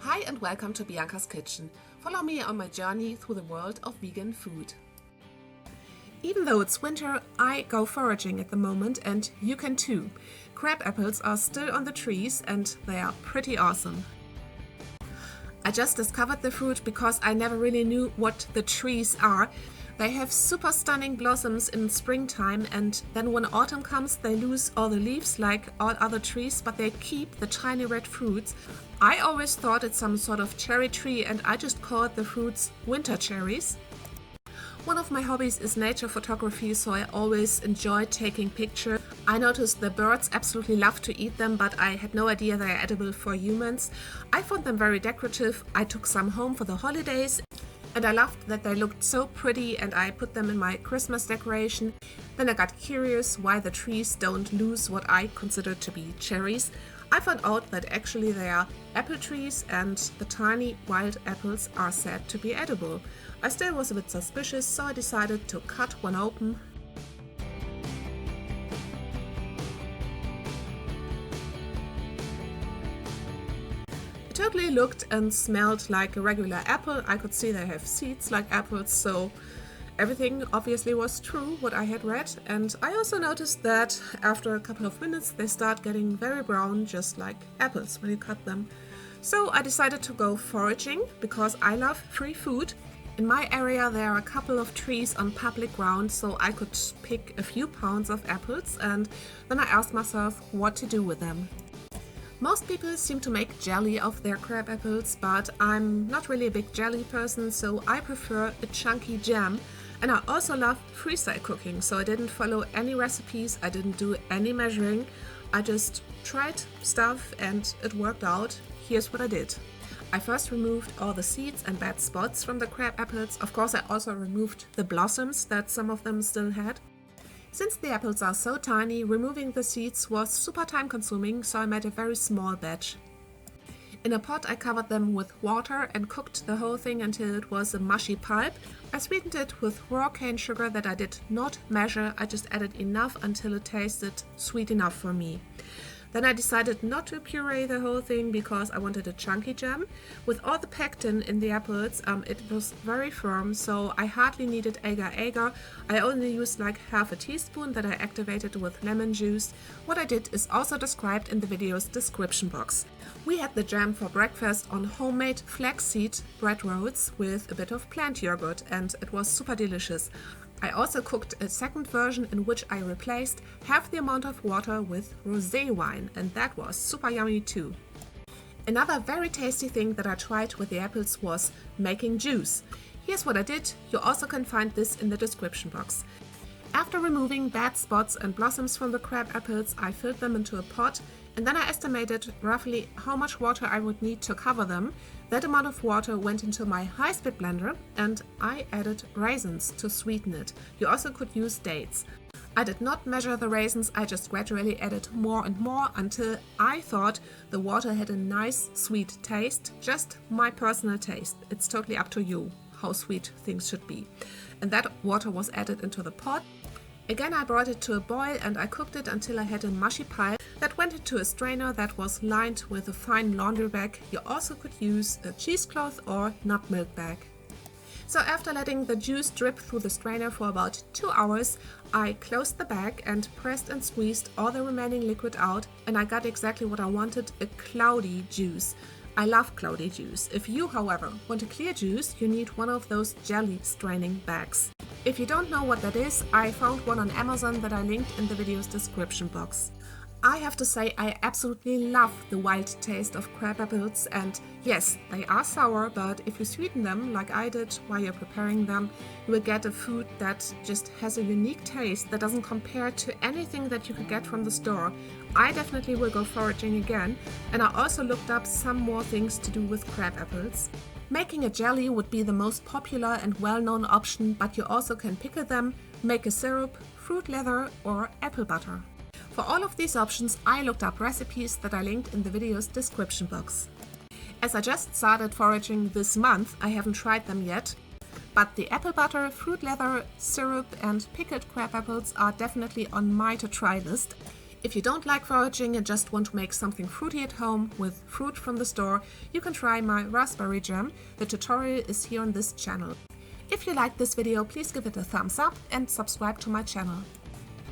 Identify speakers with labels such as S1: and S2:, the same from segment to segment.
S1: Hi and welcome to Bianca's Kitchen. Follow me on my journey through the world of vegan food. Even though it's winter, I go foraging at the moment and you can too. Crab apples are still on the trees and they are pretty awesome. I just discovered the fruit because I never really knew what the trees are. They have super stunning blossoms in springtime and then when autumn comes they lose all the leaves like all other trees, but they keep the tiny red fruits. I always thought it's some sort of cherry tree and I just called the fruits winter cherries. One of my hobbies is nature photography, so I always enjoy taking pictures. I noticed the birds absolutely love to eat them, but I had no idea they are edible for humans. I found them very decorative. I took some home for the holidays and I loved that they looked so pretty and I put them in my Christmas decoration. Then I got curious why the trees don't lose what I consider to be cherries. I found out that actually they are apple trees and the tiny wild apples are said to be edible. I still was a bit suspicious, so I decided to cut one open. It totally looked and smelled like a regular apple. I could see they have seeds like apples, so everything obviously was true, what I had read. And I also noticed that after a couple of minutes they start getting very brown, just like apples when you cut them. So I decided to go foraging because I love free food. In my area there are a couple of trees on public ground, so I could pick a few pounds of apples and then I asked myself what to do with them. Most people seem to make jelly of their crab apples, but I'm not really a big jelly person, so I prefer a chunky jam. And I also love freestyle cooking, so I didn't follow any recipes, I didn't do any measuring. I just tried stuff and it worked out. Here's what I did. I first removed all the seeds and bad spots from the crab apples. Of course, I also removed the blossoms that some of them still had. Since the apples are so tiny, removing the seeds was super time consuming, so I made a very small batch. In a pot I covered them with water and cooked the whole thing until it was a mushy pulp. I sweetened it with raw cane sugar that I did not measure, I just added enough until it tasted sweet enough for me. Then I decided not to puree the whole thing because I wanted a chunky jam. With all the pectin in the apples, it was very firm, so I hardly needed agar. I only used like half a teaspoon that I activated with lemon juice. What I did is also described in the video's description box. We had the jam for breakfast on homemade flaxseed bread rolls with a bit of plant yogurt and it was super delicious. I also cooked a second version in which I replaced half the amount of water with rosé wine and that was super yummy too. Another very tasty thing that I tried with the apples was making juice. Here's what I did, you also can find this in the description box. After removing bad spots and blossoms from the crab apples, I filled them into a pot and then I estimated roughly how much water I would need to cover them. That amount of water went into my high-speed blender and I added raisins to sweeten it. You also could use dates. I did not measure the raisins, I just gradually added more and more until I thought the water had a nice sweet taste. Just my personal taste. It's totally up to you how sweet things should be. And that water was added into the pot. Again I brought it to a boil and I cooked it until I had a mushy pulp that went into a strainer that was lined with a fine laundry bag. You also could use a cheesecloth or nut milk bag. So after letting the juice drip through the strainer for about 2 hours, I closed the bag and pressed and squeezed all the remaining liquid out and I got exactly what I wanted, a cloudy juice. I love cloudy juice. If you, however, want a clear juice, you need one of those jelly straining bags. If you don't know what that is, I found one on Amazon that I linked in the video's description box. I have to say I absolutely love the wild taste of crab apples and yes, they are sour, but if you sweeten them like I did while you're preparing them, you will get a food that just has a unique taste that doesn't compare to anything that you could get from the store. I definitely will go foraging again and I also looked up some more things to do with crab apples. Making a jelly would be the most popular and well-known option, but you also can pickle them, make a syrup, fruit leather or apple butter. For all of these options, I looked up recipes that I linked in the video's description box. As I just started foraging this month, I haven't tried them yet, but the apple butter, fruit leather, syrup and pickled crab apples are definitely on my to-try list. If you don't like foraging and just want to make something fruity at home with fruit from the store, you can try my raspberry jam. The tutorial is here on this channel. If you liked this video, please give it a thumbs up and subscribe to my channel.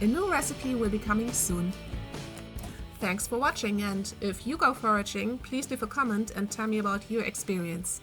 S1: A new recipe will be coming soon. Thanks for watching, and if you go foraging, please leave a comment and tell me about your experience.